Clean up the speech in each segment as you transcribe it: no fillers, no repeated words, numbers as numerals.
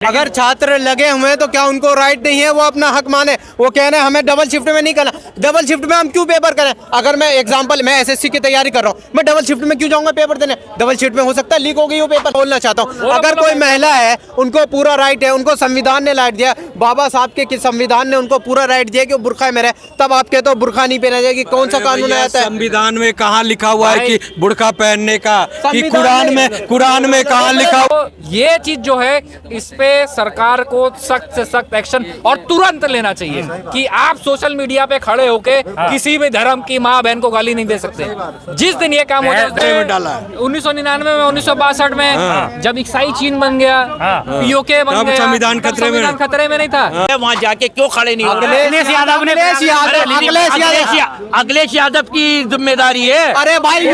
अगर छात्र लगे हुए हैं तो क्या उनको राइट नहीं है वो अपना हक माने? वो कह रहे हैं हमें डबल शिफ्ट में नहीं करना। डबल शिफ्ट में हम क्यों पेपर करें? अगर मैं एग्जांपल मैं एसएससी की तैयारी कर रहा हूँ, मैं डबल शिफ्ट में क्यों जाऊंगा पेपर देने? डबल शिफ्ट में हो सकता है लीक हो गई वो पेपर। बोलना चाहता हूँ अगर कोई महिला है उनको पूरा राइट है, उनको संविधान ने राइट दिया, बाबा साहब के संविधान ने उनको पूरा राइट दिया कि वो बुर्का में रहे, तब आप कहते हो बुर्का नहीं पहना जाएगी? कौन सा कानून आता है? संविधान में कहाँ लिखा हुआ है कि बुर्का पहनने का? कि कुरान में कहाँ लिखा हुआ? ये चीज जो है इस पे सरकार को सख्त से सख्त एक्शन और तुरंत लेना चाहिए कि आप सोशल मीडिया पे खड़े होके किसी भी धर्म की माँ बहन को गाली नहीं दे सकते। जिस दिन ये काम हो जाता है 1999 में 1962 में जब ईसाई चीन बन गया, पीओके बन गया, संविधान खतरे में नहीं था। वहाँ जाके क्यों खड़े नहीं हो? अखिलेश यादव की जिम्मेदारी है। अरे भाई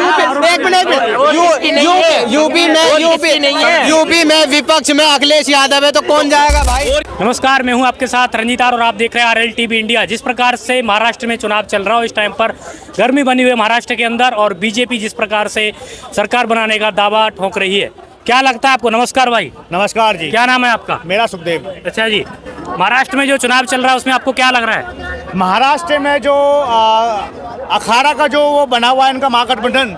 यूपी में विपक्ष में अखिलेश यादव है तो कौन जाएगा भाई? नमस्कार, मैं हूं आपके साथ रंजीतार और आप देख रहे हैं आरएल टीवी इंडिया। जिस प्रकार से महाराष्ट्र में चुनाव चल रहा हो, इस टाइम पर गर्मी बनी हुई है महाराष्ट्र के अंदर और बीजेपी जिस प्रकार से सरकार बनाने का दावा ठोक रही है, क्या लगता है आपको? नमस्कार भाई। नमस्कार जी। क्या नाम है आपका? मेरा सुखदेव। अच्छा जी, महाराष्ट्र में जो चुनाव चल रहा है उसमें आपको क्या लग रहा है? महाराष्ट्र में जो अखाड़ा का जो वो बना हुआ है इनका महागठबंधन,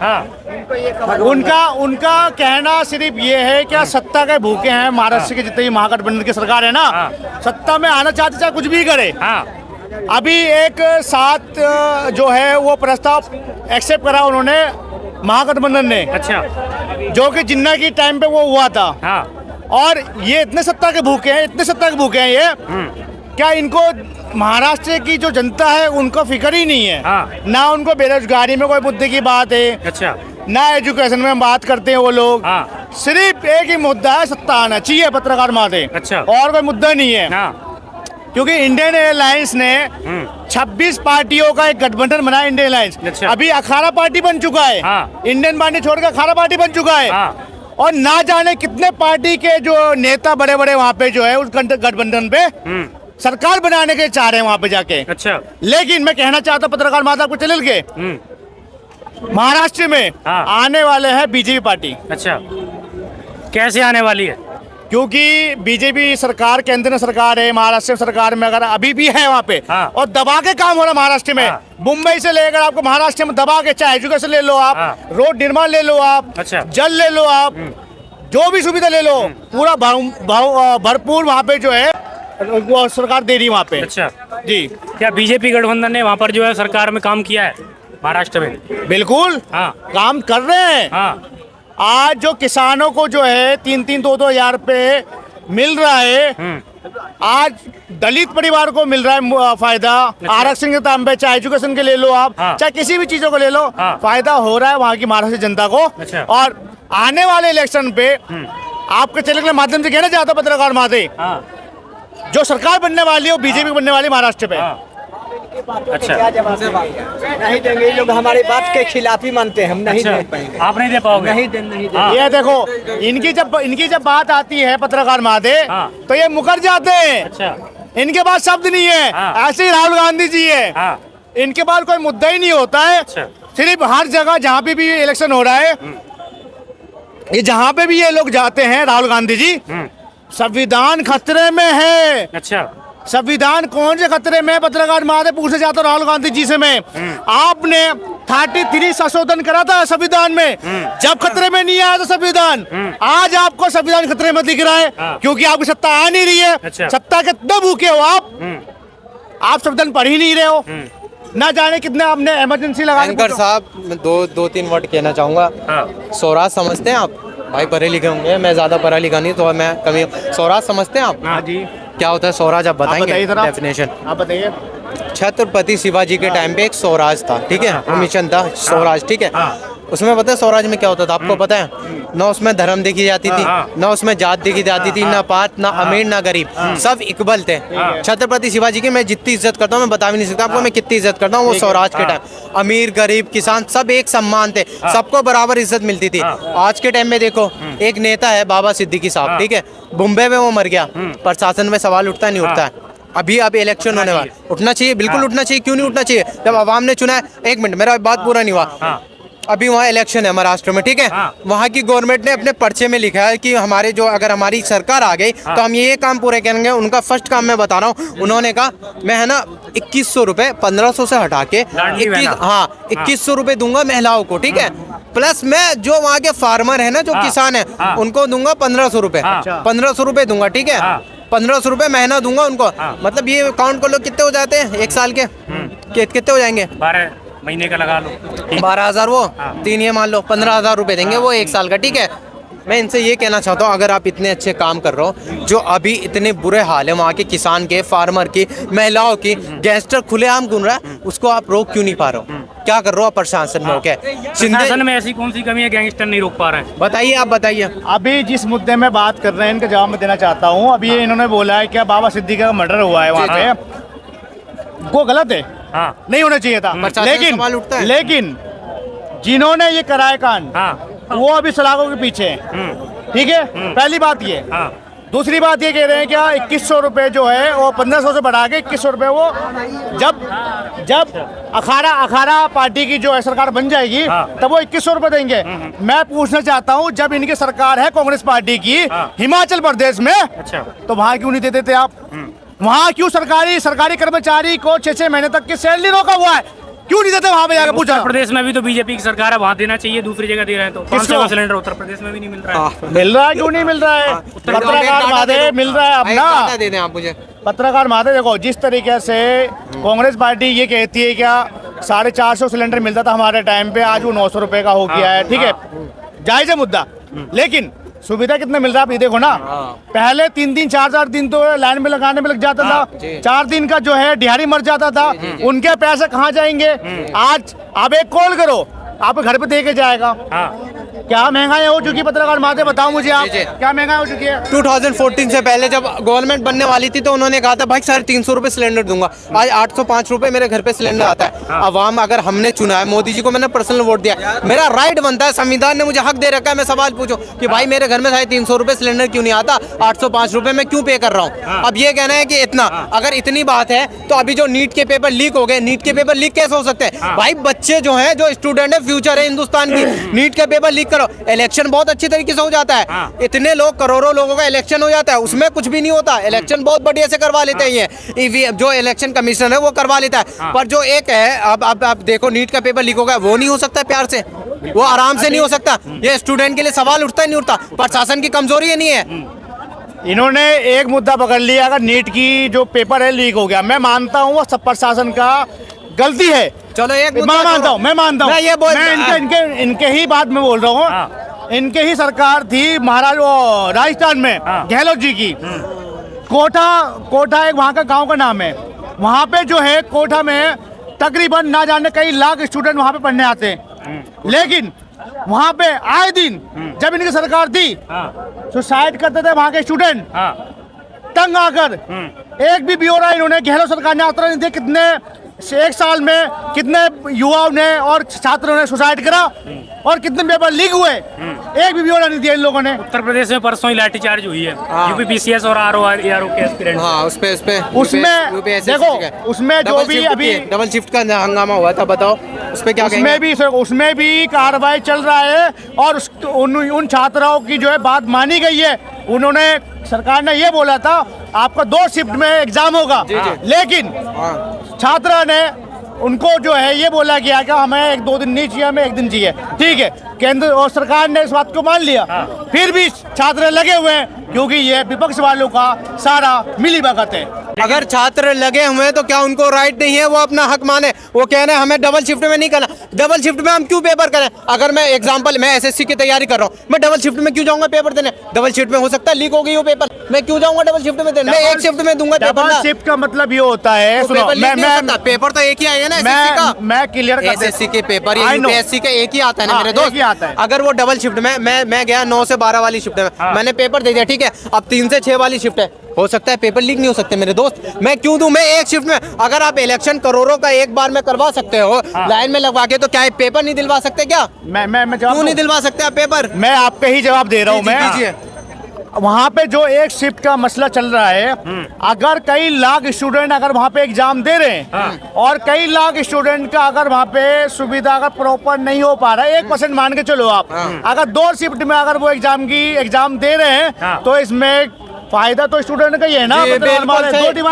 उनका कहना सिर्फ ये है कि सत्ता के भूखे हैं। महाराष्ट्र के जितनी महागठबंधन की सरकार है ना, सत्ता में आना चाहते चाहे कुछ भी करे। अभी एक साथ जो है वो प्रस्ताव एक्सेप्ट करा उन्होंने महागठबंधन ने। अच्छा। जो कि जिन्ना की टाइम पे वो हुआ था। और ये इतने सत्ता के भूखे हैं ये क्या इनको महाराष्ट्र की जो जनता है उनको फिक्र ही नहीं है। ना उनको बेरोजगारी में कोई मुद्दे की बात है। अच्छा। ना एजुकेशन में बात करते हैं वो लोग। सिर्फ एक ही मुद्दा है, सत्ता आना चाहिए पत्रकार माते। अच्छा। और कोई मुद्दा नहीं है। क्योंकि इंडियन एयरलाइंस ने 26 पार्टियों का एक गठबंधन बनाया। Indian airlines. अच्छा। अभी अखाड़ा पार्टी बन चुका है। इंडियन पार्टी छोड़कर अखाड़ा पार्टी बन चुका है। और ना जाने कितने पार्टी के जो नेता बड़े बड़े वहाँ पे जो है उस गठबंधन पे सरकार बनाने के चाह रहे हैं वहाँ पे जाके। अच्छा। लेकिन मैं कहना चाहता हूँ पत्रकार माता को चलिल के महाराष्ट्र में आने वाले हैं बीजेपी पार्टी। अच्छा। कैसे आने वाली है? क्योंकि बीजेपी सरकार केंद्र में सरकार है, महाराष्ट्र सरकार में अगर अभी भी है वहाँ पे और दबा के काम हो रहा है महाराष्ट्र में। मुंबई से लेकर आपको महाराष्ट्र में दबा के, चाहे एजुकेशन ले लो आप, रोड निर्माण ले लो आप, जल ले लो आप, जो भी सुविधा ले लो, पूरा भरपूर वहाँ पे जो है वो सरकार दे रही है वहाँ पे। अच्छा जी। क्या बीजेपी गठबंधन ने वहाँ पर जो है सरकार में काम किया है महाराष्ट्र में? बिल्कुल काम कर रहे हैं। आज जो किसानों को जो है 3-3, 2-2 हजार रुपए मिल रहा है, आज दलित परिवार को मिल रहा है फायदा। आरक्षण के दाम पे, चाहे एजुकेशन के ले लो आप, चाहे किसी भी चीजों को ले लो, फायदा हो रहा है वहाँ की महाराष्ट्र जनता को। और आने वाले इलेक्शन पे आपके चैनल के माध्यम से कहना चाहता पत्रकार माते, जो सरकार बनने वाली है वो बीजेपी बनने वाली महाराष्ट्र पे। अच्छा। नहीं देंगे ये लोग, हमारी बात के खिलाफ ही मानते हैं, हम नहीं दे पाएंगे। आप नहीं दे पाओगे? नहीं दे। ये देखो इनकी जब बात आती है पत्रकार माते तो ये मुकर जाते हैं। अच्छा। इनके पास शब्द नहीं है। ऐसे ही राहुल गांधी जी है, इनके पास कोई मुद्दा ही नहीं होता है। सिर्फ हर जगह जहाँ पे भी इलेक्शन हो रहा है, ये जहाँ पे भी ये लोग जाते हैं राहुल गांधी जी, संविधान खतरे में है। अच्छा। संविधान कौन से खतरे में? पत्रकार माते पूछे जाता राहुल गांधी जी से मैं, आपने 33 संशोधन करा था संविधान में, जब खतरे में नहीं आया था संविधान, आज आपको संविधान खतरे में दिख रहा है क्योंकि आपकी सत्ता आ नहीं रही है। अच्छा। सत्ता के कितने भूखे हो आप संविधान पढ़ ही नहीं रहे हो। ना जाने कितने आपने इमरजेंसी लगा। एंकर साहब, मैं दो तीन वर्ड कहना चाहूंगा। स्वराज समझते हैं आप? भाई पढ़े लिखे होंगे, मैं ज्यादा पढ़ा लिखा नहीं तो मैं कमी। स्वराज समझते हैं आप? हाँ जी। क्या होता है स्वराज, आप बताएंगे डेफिनेशन? आप बताइए। छत्रपति शिवाजी के टाइम पे एक स्वराज था, ठीक है, मिशन था स्वराज, ठीक है। उसमें पता है स्वराज में क्या होता था आपको पता है? ना उसमें धर्म देखी जाती थी, ना उसमें जात देखी जाती थी, ना पात, ना अमीर, ना गरीब, सब इक्वल थे। छत्रपति शिवाजी की मैं जितनी इज्जत करता हूँ मैं बता भी नहीं सकता आपको मैं कितनी इज्जत करता हूँ। वो स्वराज के टाइम अमीर गरीब किसान सब एक सम्मान थे, सबको बराबर इज्जत मिलती थी। आज के टाइम में देखो, एक नेता है बाबा सिद्दीकी साहब, ठीक है, मुंबई में वो मर गया, प्रशासन में सवाल उठता नहीं उठता है। अभी इलेक्शन होने वाला, उठना चाहिए, बिल्कुल उठना चाहिए। क्यों नहीं उठना चाहिए? जब आवाम ने चुना है। एक मिनट, मेरा बात पूरा नहीं हुआ। अभी वहाँ इलेक्शन है महाराष्ट्र में, ठीक है। वहाँ की गवर्नमेंट ने अपने पर्चे में लिखा है कि हमारे जो अगर हमारी सरकार आ गई तो हम ये काम पूरे करेंगे। उनका फर्स्ट काम मैं बता रहा हूँ, उन्होंने कहा मैं है ना 2100 रुपए 1500 से हटा के 2100 रुपए दूंगा महिलाओं को, ठीक है। प्लस मैं जो वहाँ के फार्मर है ना, जो किसान है, उनको दूंगा 1500 रुपए, 1500 रुपए दूंगा, ठीक है। 1500 रुपए महीना दूंगा उनको। मतलब ये काउंट कर लो कितने हो जाते हैं एक साल के, कितने हो जाएंगे? 12 महीने का लगा लो, 12,000 वो 3 ये मान लो 15,000 रुपए देंगे वो एक साल का, ठीक है। मैं इनसे ये कहना चाहता हूँ, अगर आप इतने अच्छे काम कर रहे हो, जो अभी इतने बुरे हाल है वहाँ के किसान के, फार्मर की, महिलाओं की, गैंगस्टर खुलेआम घूम रहा है, उसको आप रोक क्यों नहीं पा रहे हो? क्या कर रहे हो आप प्रशासन में? ओके, प्रशासन में ऐसी कौन सी कमी है गैंगस्टर नहीं रोक पा रहे हैं? बताइए, आप बताइए। अभी जिस मुद्दे में बात कर रहे हैं इनका जवाब मैं देना चाहता हूँ। अभी ये इन्होंने बोला है क्या बाबा सिद्दीकी का मर्डर हुआ है वहाँ पे, वो गलत है, नहीं होना चाहिए था। लेकिन जिन्होंने ये कराया कांड, वो अभी सलाखों के पीछे हैं, ठीक है। पहली बात ये। दूसरी बात ये कह रहे हैं क्या 2100 रुपए जो है वो 1500 से बढ़ा के 2100 रुपए वो जब अखाड़ा पार्टी की जो है सरकार बन जाएगी तब वो 2100 रुपए देंगे। मैं पूछना चाहता हूँ, जब इनकी सरकार है कांग्रेस पार्टी की हिमाचल प्रदेश में, तो वहाँ क्यों नहीं देते थे आप? वहाँ क्यों सरकारी कर्मचारी को 6-6 महीने तक की सैलरी रोका हुआ है? क्यों नहीं देते? वहाँ पे जाकर पूछा। उत्तर प्रदेश में भी तो बीजेपी की सरकार है, वहाँ देना चाहिए, दूसरी जगह दे रहे हैं तो 500 का सिलेंडर उत्तर प्रदेश में भी नहीं मिल रहा है। मिल रहा है, क्यों नहीं मिल रहा है? पत्रकार माधे मिल रहा है अपना, दे दें आप मुझे। पत्रकार माधे देखो, जिस तरीके से कांग्रेस पार्टी ये कहती है क्या 450 सिलेंडर मिलता था हमारे टाइम पे, आज वो 900 रुपए का हो गया है, ठीक है, जायज है मुद्दा। लेकिन सुविधा कितना मिल रहा है आप ये देखो ना। पहले 3-3 4-4 दिन तो लाइन में लगाने में लग जाता था, 4 दिन का जो है दिहाड़ी मर जाता था, उनके पैसे कहाँ जाएंगे? आज आप एक कॉल करो, आपके घर पे दे के जाएगा। क्या महंगाई हो चुकी? पत्रकार माते बताओ मुझे आप, क्या महंगाई हो चुकी है? 2014 से पहले जब गवर्नमेंट बनने वाली थी तो उन्होंने कहा था भाई 350 रुपए सिलेंडर दूंगा। आज 805 रुपए मेरे घर पे सिलेंडर आता है। अवाम अगर हमने चुना है, मोदी जी को मैंने पर्सनल वोट दिया, मेरा राइट बनता है, संविधान ने मुझे हक दे रखा है, मैं सवाल पूछूं कि भाई मेरे घर में 350 रुपए सिलेंडर क्यों नहीं आता, 805 रुपए में क्यों पे कर रहा हूँ? अब ये कहना है कि इतना, अगर इतनी बात है तो अभी जो नीट के पेपर लीक हो गए, नीट के पेपर लीक कैसे हो सकते हैं भाई? बच्चे जो है, जो स्टूडेंट है, फ्यूचर है हिंदुस्तान की, नीट के पेपर लीक करो, इलेक्शन बहुत अच्छी तरीके से हो जाता है। इतने लोग, करोड़ों लोगों का इलेक्शन हो जाता है, उसमें कुछ भी नहीं होता। इलेक्शन बहुत बढ़िया से करवा लेते हैं ये ईवीएम, जो इलेक्शन कमीशन है वो करवा लेता है। पर जो एक है, अब देखो नीट का पेपर लीक हो गया, वो नहीं हो सकता प्यार से, वो आराम से नहीं हो सकता। ये स्टूडेंट के लिए सवाल उठता ही नहीं उठता। प्रशासन की कमजोरी नहीं है। इन्होंने एक मुद्दा पकड़ लिया, अगर नीट की जो पेपर है लीक हो गया, मैं मानता हूँ वो सब प्रशासन का गलती है। चलो एक मैं मानता हूँ, इनके ही बात में बोल रहा हूँ। इनके ही सरकार थी राजस्थान में, गहलोत जी की। कोटा एक वहाँ का गांव का नाम है। वहाँ पे जो है कोटा में तकरीबन ना जाने कई लाख स्टूडेंट वहाँ पे पढ़ने आते हैं, लेकिन वहाँ पे आए दिन जब इनकी सरकार थी सुसाइड करते थे वहाँ के स्टूडेंट, तंग आकर। एक भी ब्यौरा इन्होंने, गहलोत सरकार ने आंकड़ा नहीं दिया कितने एक साल में कितने युवाओं ने और छात्रों ने सुसाइड करा और कितने पेपर लीक हुए, एक भी ब्यौरा नहीं दिया इन लोगों ने। उत्तर प्रदेश में परसों ही लाठीचार्ज हुई है यूपीपीसीएस और आरओ के एस्पिरेंट। हाँ, उसमें देखो, उसमें जो भी अभी डबल शिफ्ट का हंगामा हुआ था, बताओ उस पे क्या? उसमें भी कार्रवाई चल रहा है और उन छात्राओं की जो है बात मानी गई है। उन्होंने, सरकार ने ये बोला था आपका 2 शिफ्ट में एग्जाम होगा, लेकिन छात्रा ने उनको जो है ये बोला गया कि हमें 1-2 दिन नहीं चाहिए, हमें 1 दिन चाहिए, ठीक है। केंद्र और सरकार ने इस बात को मान लिया, फिर भी छात्र लगे हुए हैं क्योंकि ये विपक्ष वालों का सारा मिली भगत है। अगर छात्र लगे हुए हैं तो क्या उनको राइट नहीं है वो अपना हक माने? वो कह रहे हैं हमें डबल शिफ्ट में नहीं करना। डबल शिफ्ट में हम क्यों पेपर करें? अगर मैं एग्जांपल, मैं एसएससी की तैयारी कर रहा हूँ, मैं डबल शिफ्ट में क्यों जाऊंगा पेपर देने? डबल शिफ्ट में हो सकता है लीक हो गई वो पेपर, मैं क्यों जाऊंगा डबल शिफ्ट में देने? मैं एक शिफ्ट में दूंगा पेपर। डबल शिफ्ट का मतलब ये होता है, सुनो, पेपर तो एक ही आएगा ना, मैं क्लियर कर, एसएससी के पेपर या यूपीएससी का एक ही आता है ना मेरे दोस्त। अगर वो डबल शिफ्ट में, मैं गया 9 से 12 वाली शिफ्ट में, मैंने पेपर दे दिया, ठीक है। अब 3 से 6 वाली शिफ्ट है, हो सकता है पेपर लीक नहीं हो सकते मेरे दोस्त, मैं क्यों दूं? मैं एक शिफ्ट में, अगर आप इलेक्शन करोड़ों का एक बार में करवा सकते हो लाइन में लगवा के, तो क्या पेपर नहीं दिलवा सकते? क्या मैं क्यों नहीं दिलवा सकते आप पेपर? मैं आपके ही जवाब दे रहा हूँ। मैं वहाँ पे जो एक शिफ्ट का मसला चल रहा है, अगर कई लाख स्टूडेंट अगर वहाँ पे एग्जाम दे रहे हैं और कई लाख स्टूडेंट का अगर वहाँ पे सुविधा अगर प्रॉपर नहीं हो पा रहा है, 1% मान के चलो आप, अगर 2 शिफ्ट में अगर वो एग्जाम दे रहे हैं तो इसमें फायदा तो स्टूडेंट का ही है ना।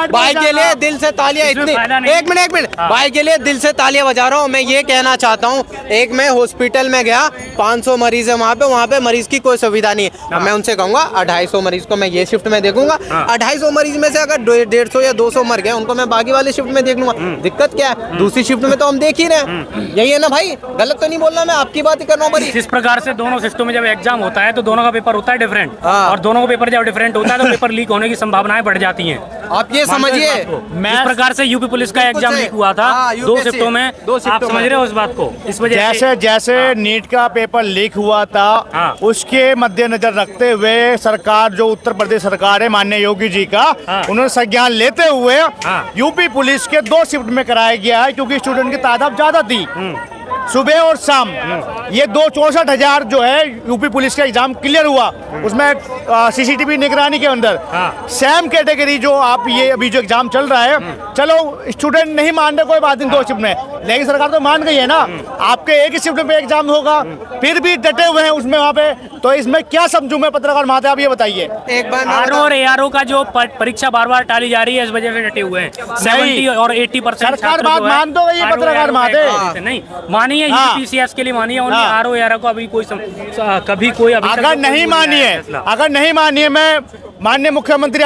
भाई के लिए दिल से तालियां इतनी, एक मिनट भाई के लिए दिल से तालियां बजा रहा हूँ। मैं ये कहना चाहता हूँ, एक मैं हॉस्पिटल में गया, 500 मरीज है वहाँ पे मरीज की कोई सुविधा नहीं है। मैं उनसे कहूंगा 250 मरीज को मैं ये शिफ्ट में देखूंगा, 250 मरीज में से अगर 150 या 200 मर गए उनको मैं बाकी वाले शिफ्ट में देख लूंगा। दिक्कत क्या है, दूसरी शिफ्ट में तो हम देख ही रहे हैं। यही है ना भाई, गलत तो नहीं बोल रहा मैं, आपकी बात ही कर रहा हूँ। जिस प्रकार से दोनों शिफ्टों में जब एग्जाम होता है तो दोनों का पेपर होता है डिफरेंट, और दोनों का पेपर जब डिफरेंट होता है पेपर लीक होने की संभावनाएं बढ़ जाती हैं। आप ये समझिए, जिस प्रकार से यूपी पुलिस का एग्जाम लीक हुआ था 2 शिफ्टों में, आप समझ रहे हो इस बात को? इस वजह जैसे नीट का पेपर लीक हुआ था, उसके मद्देनजर रखते हुए सरकार, जो उत्तर प्रदेश सरकार है माननीय योगी जी का, उन्होंने संज्ञान लेते हुए यूपी पुलिस के 2 शिफ्ट में कराया गया है, क्योंकि स्टूडेंट की तादाद ज्यादा थी, सुबह और शाम। ये 64,000 जो है यूपी पुलिस का एग्जाम क्लियर हुआ, उसमें सीसीटीवी निगरानी के अंदर सेम कैटेगरी जो आप ये अभी जो एग्जाम चल रहा है, चलो स्टूडेंट नहीं मान रहे कोई बात नहीं 2 शिफ्ट में, लेकिन सरकार तो मान गई है ना, आपके एक ही शिफ्ट में एग्जाम होगा, फिर भी डटे हुए हैं उसमें वहाँ पे, तो इसमें क्या समझूं मैं पत्रकार महाते, आप ये बताइए। एक बार आरओ और एआरओ का जो परीक्षा बार टाली जा रही है, इस वजह से डटे हुए हैं। 70 और 80% सरकार बात मान दो गई पत्रकार महाते, नहीं मानिए यूपीसीएस के लिए मानिए, और आरओ एआरओ को अभी कभी कोई अगर नहीं मानिए, मैं माननीय मुख्यमंत्री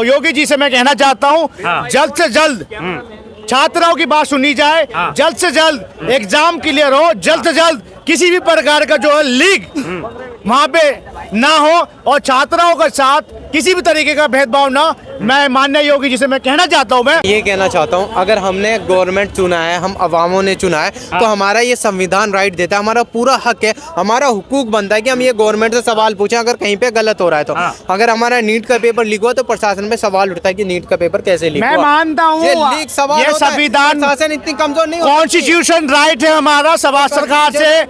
योगी जी से मैं कहना चाहता हूँ, जल्द से जल्द छात्राओं की बात सुनी जाए, जल्द से जल्द एग्जाम क्लियर हो, जल्द से जल्द किसी भी प्रकार का जो है लीक वहाँ पे ना हो, और छात्राओं के साथ किसी भी तरीके का भेदभाव ना। मैं माननीय योगी जी से मैं कहना चाहता हूँ, मैं ये कहना चाहता हूँ, अगर हमने गवर्नमेंट चुना है, हम अवामों ने चुना है, तो हमारा ये संविधान राइट देता है, हमारा पूरा हक है, हमारा हुकूक बनता है कि हम ये गवर्नमेंट से सवाल पूछें अगर कहीं पे गलत हो रहा है तो। अगर हमारा नीट का पेपर लीक हुआ तो प्रशासन पे सवाल उठता है कि नीट का पेपर कैसे लीक हुआ। मैं मानता हूँ ये लीक सवाल, ये संविधान, प्रशासन इतनी कमजोर नहीं, कॉन्स्टिट्यूशन राइट है हमारा, सरकार से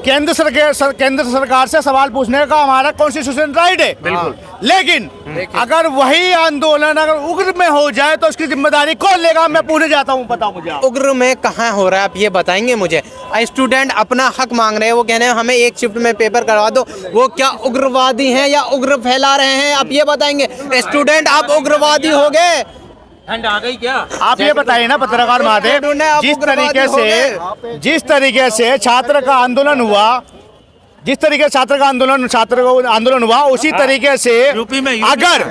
केंद्र सरकार से सवाल पूछने का हमारा कॉन्स्टिट्यूशन राइट है। लेकिन अगर वही आंदोलन अगर उग्र में हो जाए तो उसकी जिम्मेदारी कौन लेगा? मैं पूछे जाता हूँ, बताओ मुझे। उग्र में कहाँ हो रहा है, आप ये बताएंगे मुझे? स्टूडेंट अपना हक मांग रहे हैं, वो कह रहे हैं हमें एक शिफ्ट में पेपर करवा दो, वो क्या उग्रवादी हैं या उग्र फैला रहे हैं? आप ये बताएंगे। स्टूडेंट आप उग्रवादी हो गए, ठंड आ गई क्या? आप ये बताइए ना पत्रकार महादेव, जिस तरीके से छात्र का आंदोलन हुआ, जिस तरीके से छात्र का आंदोलन हुआ, उसी तरीके से यूपी में अगर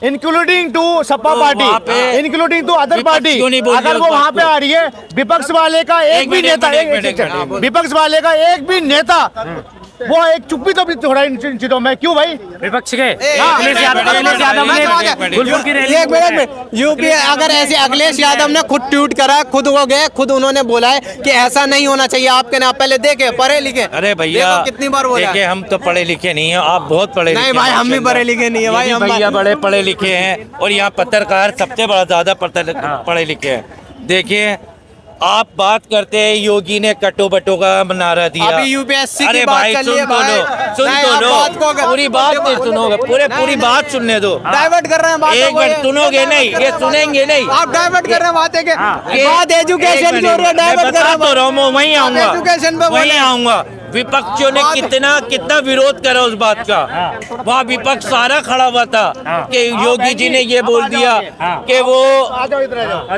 including to Sapa party, including to other party, अगर वो वहाँ पे आ रही है, विपक्ष वाले का एक भी नेता वो एक चुप्पी तो भी थोड़ा इन चीजों में क्यों भाई? विपक्ष के अखिलेश यादव ने गुलपुर की रैली, एक मिनट, यूपी अगर ऐसे अखिलेश यादव ने खुद ट्वीट करा, खुद वो गए, खुद उन्होंने बोला है कि ऐसा नहीं होना चाहिए। आपके ना पहले देखे पढ़े लिखे? अरे भैया कितनी बार बोला, देखिए हम तो पढ़े लिखे नहीं है, आप बहुत पढ़े लिखे। नहीं भाई, हम भी पढ़े लिखे नहीं है भाई, हम भैया बड़े पढ़े लिखे हैं, और यहाँ पत्रकार सबसे बड़ा ज्यादा पढ़े लिखे हैं। देखिए आप बात करते हैं योगी ने कटो बटो का नारा दिया, अभी यूपीएससी अरे की बात भाई चल रही है सुन तो लो, पूरी बात नहीं सुनोगे, पूरी बात सुनने दो। डाइवर्ट कर रहे हैं बात, एक बार सुनोगे नहीं, ये सुनेंगे नहीं, आप डाइवर्ट कर रहे हैं बातें के बात एजुकेशन की हो रही है, डाइवर्ट कर रहे हैं। वहीं आऊंगा, एजुकेशन पे वहीं आऊंगा। विपक्षियों ने कितना विरोध करा उस बात का, वहाँ विपक्ष सारा खड़ा हुआ था कि योगी जी ने ये बोल दिया कि वो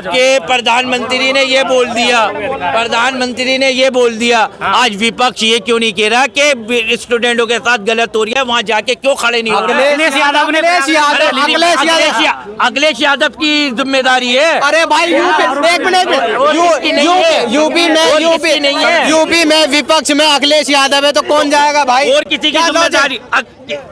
कि प्रधानमंत्री ने ये बोल दिया, प्रधानमंत्री ने ये बोल दिया। आज विपक्ष ये क्यों नहीं कह रहा कि स्टूडेंटों के साथ गलत हो रही है, वहाँ जाके क्यों खड़े नहीं हो रहे? अखिलेश यादव की जिम्मेदारी है। अरे भाई एक मिनट, यूपी में विपक्ष में अखिलेश यादव है तो कौन जाएगा भाई? और किसी की जिम्मेदारी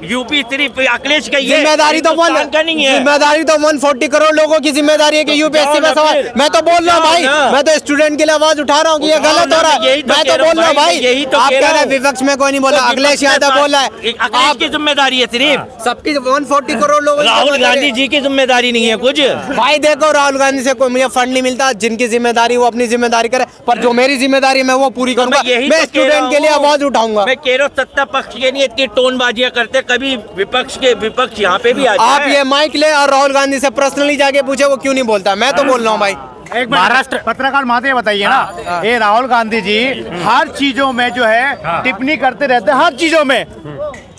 यूपी सिर्फ अखिलेश का ही है, जिम्मेदारी तो नहीं है। जिम्मेदारी तो 140 करोड़ लोगों की जिम्मेदारी है कि यूपीएससी में सवाल। मैं तो बोल रहा हूँ भाई, मैं तो स्टूडेंट के लिए आवाज उठा रहा हूँ कि ये गलत हो रहा है। मैं तो बोल रहा हूँ भाई, आप कह रहे हैं विपक्ष में कोई नहीं बोला, अखिलेश यादव बोल रहा है। आपकी जिम्मेदारी है सिर्फ, सबकी 140 करोड़ लोगों। राहुल गांधी जी की जिम्मेदारी नहीं है कुछ भाई? देखो राहुल गांधी से कोई मुझे फंड नहीं मिलता, जिनकी जिम्मेदारी वो अपनी जिम्मेदारी करे, पर जो मेरी जिम्मेदारी मैं वो पूरी करूंगा। मैं स्टूडेंट के लिए आवाज उठाऊंगा। मैं कह रहा हूँ सत्ता पक्ष के नहीं इतनी टोनबाजियां करते, कभी विपक्ष यहाँ पे भी आ आप ये माइक ले और राहुल गांधी से पर्सनली जाके पूछे वो क्यों नहीं बोलता। मैं तो बोल रहा हूँ भाई। एक महाराष्ट्र पत्रकार माते बताइए ना, ये राहुल गांधी जी हर चीजों में जो है टिप्पणी करते रहते हैं, हर चीजों में,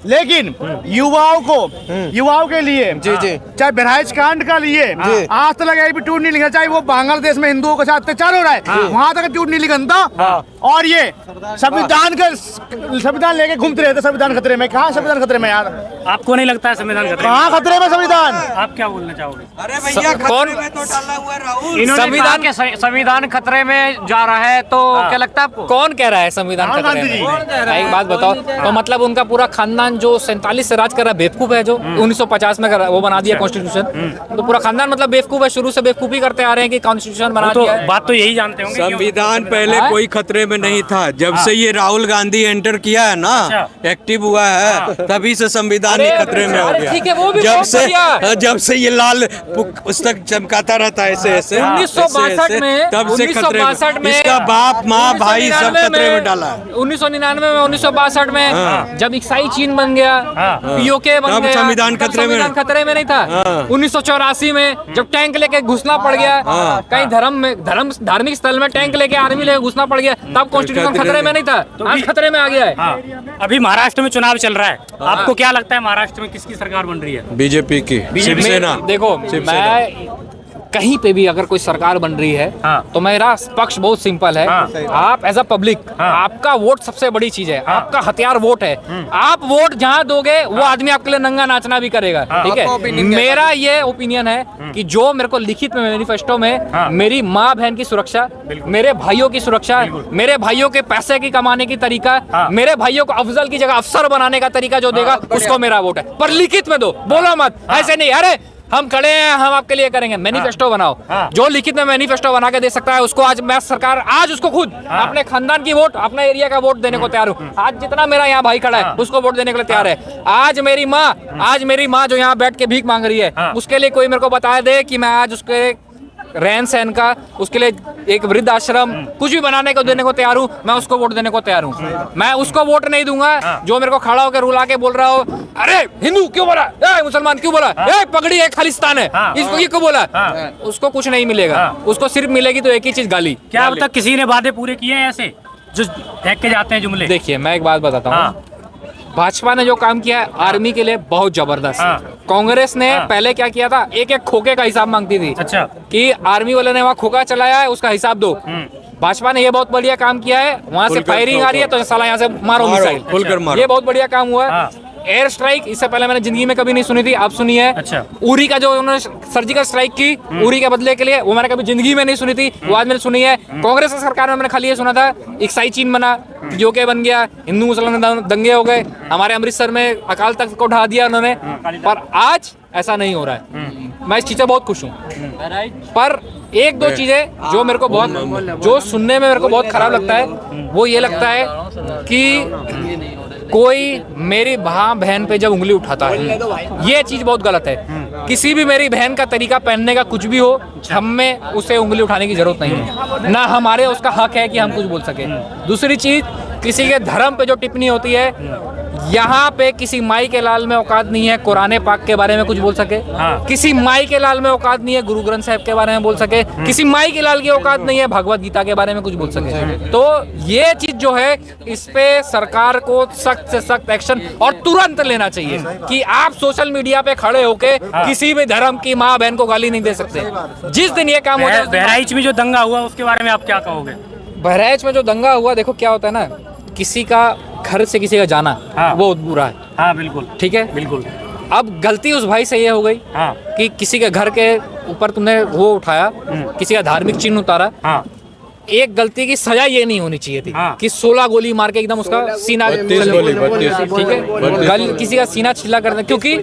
लेकिन युवाओं के लिए जी जी चाहे बहराइच कांड का लिए आज तक एक भी ट्वीट नहीं लिखा, चाहे वो बांग्लादेश में हिंदुओं के साथ अत्याचार हो रहा है वहां तक ट्वीट नहीं लिखा था। और ये संविधान लेके घूमते रहते, संविधान खतरे में। कहाँ संविधान खतरे में यार? आपको नहीं लगता है संविधान खतरे में? कहाँ खतरे में संविधान? आप क्या बोलना चाहोगे? अरे भैया कौन तो डाला हुआ है राहुल। इन्होंने संविधान खतरे में जा रहा है तो क्या लगता है आपको? कौन कह रहा है संविधान खतरे में? एक बात बताओ, तो मतलब उनका पूरा खानदान जो 47 से राज कर रहा है बेवकूफ है, जो 1950 में वो बना दिया कॉन्स्टिट्यूशन, तो पूरा खानदान मतलब बेवकूफ है, शुरू से बेवकूफी करते आ रहे हैं कि कॉन्स्टिट्यूशन बना दिया है। बात तो यही जानते होंगे। संविधान पहले कोई खतरे में नहीं था, जब से ये राहुल गांधी एंटर किया है ना, एक्टिव हुआ है, तभी से संविधान ही खतरे में हो ठीक है, वो भी गया। जब से ये लाल पुस्तक चमकाता रहता है ऐसे ऐसे 1962 में, तब से खतरे में। इसका बाप माँ भाई सब खतरे में डाला है। 1999 में, 1962 में जब इक्साई चीन बन गया, पीओके बन गया, संविधान खतरे में नहीं था। 1984 में जब टैंक लेके घुसना पड़ गया कहीं धार्मिक स्थल में, टैंक लेके आर्मी लेके घुसना पड़ गया, तब कॉन्स्टिट्यूशन खतरे में नहीं था, आज खतरे में आ गया है। अभी महाराष्ट्र में चुनाव चल रहा है, आपको क्या लगता है महाराष्ट्र में किसकी सरकार बन रही है? बीजेपी की, शिवसेना। देखो, मैं कहीं पे भी अगर कोई सरकार बन रही है तो मेरा पक्ष बहुत सिंपल है। आप एज अ पब्लिक, आपका वोट सबसे बड़ी चीज है, आपका हथियार वोट है। आप वोट जहां दोगे वो आदमी आपके लिए नंगा नाचना भी करेगा, ठीक है। मेरा ये ओपिनियन है कि जो मेरे को लिखित में मैनिफेस्टो में मेरी माँ बहन की सुरक्षा, मेरे भाइयों की सुरक्षा, मेरे भाइयों के पैसे की कमाने की तरीका, मेरे भाइयों को अफजल की जगह अफसर बनाने का तरीका जो देगा उसको मेरा वोट है। पर लिखित में दो, बोलो मत ऐसे नहीं, अरे हम खड़े हैं, हम आपके लिए करेंगे। मैनिफेस्टो बनाओ, जो लिखित में मैनिफेस्टो बना के दे सकता है उसको आज मैं सरकार, आज उसको खुद अपने खानदान की वोट, अपने एरिया का वोट देने को तैयार हूँ। आज जितना मेरा यहाँ भाई खड़ा है उसको वोट देने के लिए तैयार है। आज मेरी माँ जो यहाँ बैठ के भीख मांग रही है, उसके लिए कोई मेरे को बता दे कि मैं आज उसके रहन सहन का, उसके लिए एक वृद्ध आश्रम कुछ भी बनाने को देने को तैयार हूँ, मैं उसको वोट देने को तैयार हूँ। मैं उसको वोट नहीं दूंगा जो मेरे को खड़ा होकर रुला के बोल रहा हो, अरे हिंदू क्यों बोला, मुसलमान क्यों बोला, पगड़ी है खालिस्तान है, इसको ये क्यों बोला। उसको कुछ नहीं मिलेगा, उसको सिर्फ मिलेगी तो एक ही चीज, गाली। क्या अब तक किसी ने वादे पूरे किए हैं ऐसे जो फेंक के जाते हैं जुमले? देखिए, मैं एक बात बताता हूँ, भाजपा ने जो काम किया है आर्मी के लिए बहुत जबरदस्त। कांग्रेस ने पहले क्या किया था, एक एक खोखे का हिसाब मांगती थी। अच्छा, कि आर्मी वाले ने वहाँ खोखा चलाया है, उसका हिसाब दो। भाजपा ने ये बहुत बढ़िया काम किया है, वहाँ से फायरिंग आ रही है तो साला यहाँ से मारो मिसाइल, ये बहुत बढ़िया काम हुआ है। एयर स्ट्राइक इससे पहले मैंने जिंदगी में कभी नहीं सुनी थी, आप सुनी है। अच्छा। उरी का जो उन्होंने सर्जिकल स्ट्राइक की उरी के बदले के लिए, वो मैंने कभी जिंदगी में नहीं सुनी थी, वो आज मैंने सुनी है। कांग्रेस की सरकार में मैंने खाली ये सुना था, इक्साई चीन बना, पीओके बन गया, हिंदू मुसलमान दंगे हो गए, हमारे अमृतसर में अकाल तख्त को ढा दिया उन्होंने। पर आज ऐसा नहीं हो रहा है, मैं इस चीज से बहुत खुश हूँ। पर एक दो चीजें जो मेरे को बहुत, जो सुनने में मेरे को बहुत खराब लगता है, वो ये लगता है कि कोई मेरी भाई बहन पे जब उंगली उठाता है, ये चीज बहुत गलत है। किसी भी मेरी बहन का तरीका पहनने का कुछ भी हो, हमें उसे उंगली उठाने की जरूरत नहीं है, ना हमारे उसका हक है कि हम कुछ बोल सके। दूसरी चीज, किसी के धर्म पे जो टिप्पणी होती है, यहाँ पे किसी माई के लाल में औकात नहीं है कुरान पाक के बारे में कुछ बोल सके, किसी माई के लाल में औकात नहीं है गुरु ग्रंथ साहिब के बारे में बोल सके, किसी माई के लाल की औकात नहीं है भगवत गीता के बारे में कुछ बोल सके। तो ये चीज जो है, इस पे सरकार को सख्त से सख्त एक्शन और तुरंत लेना चाहिए कि आप सोशल मीडिया पे खड़े होके किसी भी धर्म की माँ बहन को गाली नहीं दे सकते। जिस दिन ये काम हो जाए, बहराइच में जो दंगा हुआ उसके बारे में आप क्या कहोगे? बहराइच में जो दंगा हुआ, देखो क्या होता है ना, किसी का घर से किसी का जाना वो बुरा है। हाँ बिल्कुल, ठीक है, बिल्कुल। अब गलती उस भाई से ये हो गई कि किसी के घर के ऊपर तुमने वो उठाया, किसी का धार्मिक चिन्ह उतारा। एक गलती की सजा ये नहीं होनी चाहिए थी कि 16 गोली मार के एकदम उसका सीना, ठीक है, किसी का सीना छिला कर दे, क्योंकि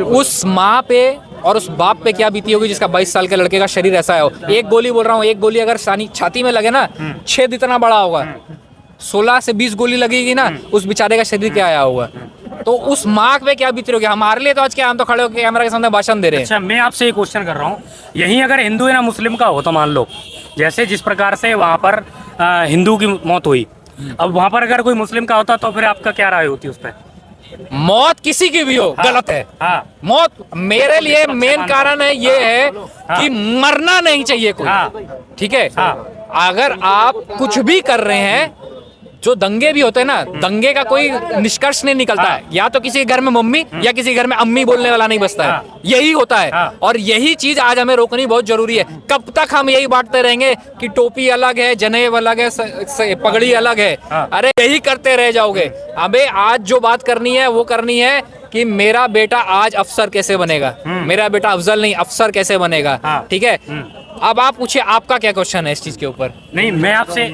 उस माँ पे और उस बाप पे क्या बीती होगी जिसका 22 साल के लड़के का शरीर ऐसा हो। एक गोली बोल रहा हूँ, एक गोली अगर छाती में लगे ना, छेद इतना बड़ा होगा, 16 से 20 गोली लगेगी ना, उस बेचारे का शरीर क्या आया हुआ, तो उस मार्क पे क्या बीती होगी हमारे लिए। तो आज क्या हम तो खड़े होकर कैमरा के सामने भाषण दे रहे हैं। अच्छा, मैं आपसे एक क्वेश्चन कर रहा हूँ, यहीं अगर हिंदू या मुस्लिम का हो तो मान लो, जैसे जिस प्रकार से वहाँ पर हिंदू की मौत हुई, अब वहां पर अगर कोई मुस्लिम का होता तो फिर आपका क्या राय होती उस पर? मौत किसी की भी हो गलत है। मौत मेरे लिए मेन कारण है ये है कि मरना नहीं चाहिए कोई। ठीक है, अगर आप कुछ भी कर रहे हैं, जो दंगे भी होते हैं ना, दंगे का कोई निष्कर्ष नहीं निकलता है। या तो किसी के घर में मम्मी या किसी के घर में अम्मी बोलने वाला नहीं बचता है, यही होता है। और यही चीज आज हमें रोकनी बहुत जरूरी है। कब तक हम यही बांटते रहेंगे कि टोपी अलग है, जनेब अलग है, पगड़ी अलग है? अरे यही करते रह जाओगे। अबे आज जो बात करनी है वो करनी है कि मेरा बेटा आज अफसर कैसे बनेगा, मेरा बेटा अफजल नहीं अफसर कैसे बनेगा। ठीक है, अब आप पूछिए आपका क्या क्वेश्चन है इस चीज के ऊपर? नहीं, मैं आपसे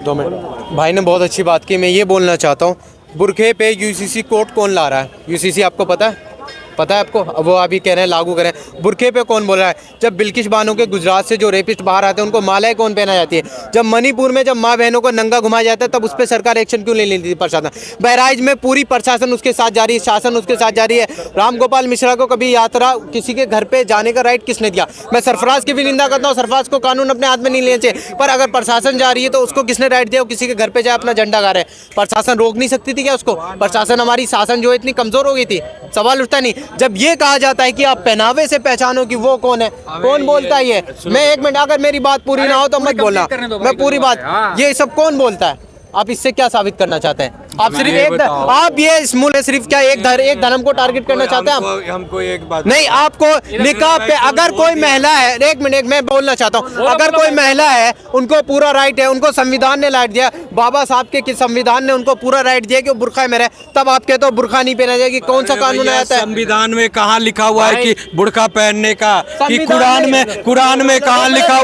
2 मिनट। भाई ने बहुत अच्छी बात की। मैं ये बोलना चाहता हूँ, बुरखे पे यूसीसी कोड कौन ला रहा है? यूसीसी आपको पता है? पता है आपको? वो अभी कह रहे हैं लागू करें। बुरखे पे कौन बोल रहा है? जब बिल्किश बानो के गुजरात से जो रेपिस्ट बाहर आते हैं उनको मालाएं कौन पहना जाती है? जब मणिपुर में जब माँ बहनों को नंगा घुमाया जाता है तब उस पर सरकार एक्शन क्यों नहीं लेती प्रशासन? बहराइच में पूरी प्रशासन उसके साथ जारी है, शासन उसके साथ जारी है। राम गोपाल मिश्रा को कभी यात्रा किसी के घर पे जाने का राइट किसने दिया? मैं सरफराज की भी निंदा करता हूँ, सरफराज को कानून अपने हाथ में नहीं लेना चाहिए, पर अगर प्रशासन जा रही है तो उसको किसने राइट दिया? किसी के घर पे जाए अपना झंडा गा रहे हैं, प्रशासन रोक नहीं सकती थी क्या उसको? प्रशासन हमारी शासन जो है इतनी कमजोर हो गई थी? सवाल उठता नहीं। जब ये कहा जाता है कि आप पहनावे से पहचानो कि वो कौन है, कौन बोलता है ये? मैं 1 मिनट, अगर मेरी बात पूरी ना हो तो मत बोलना, मैं पूरी बात, ये सब कौन बोलता है? आप इससे क्या साबित करना चाहते हैं? आप सिर्फ आप ये इस मुल्क में सिर्फ क्या एक धर्म को टारगेट करना चाहते हैं आप? हमको एक बात नहीं, आपको निकाब पे अगर कोई महिला है, 1 मिनट मैं बोलना चाहता हूँ, अगर कोई महिला है उनको पूरा राइट है, उनको संविधान ने राइट दिया, बाबा साहब के संविधान ने उनको पूरा राइट दिया कि वो बुर्का में रहे, तब आप कहते हो बुर्का नहीं पहना जाएगी? कौन सा कानून आता है? संविधान में कहाँ लिखा हुआ है कि बुर्का पहनने का? कि कुरान में कहाँ लिखा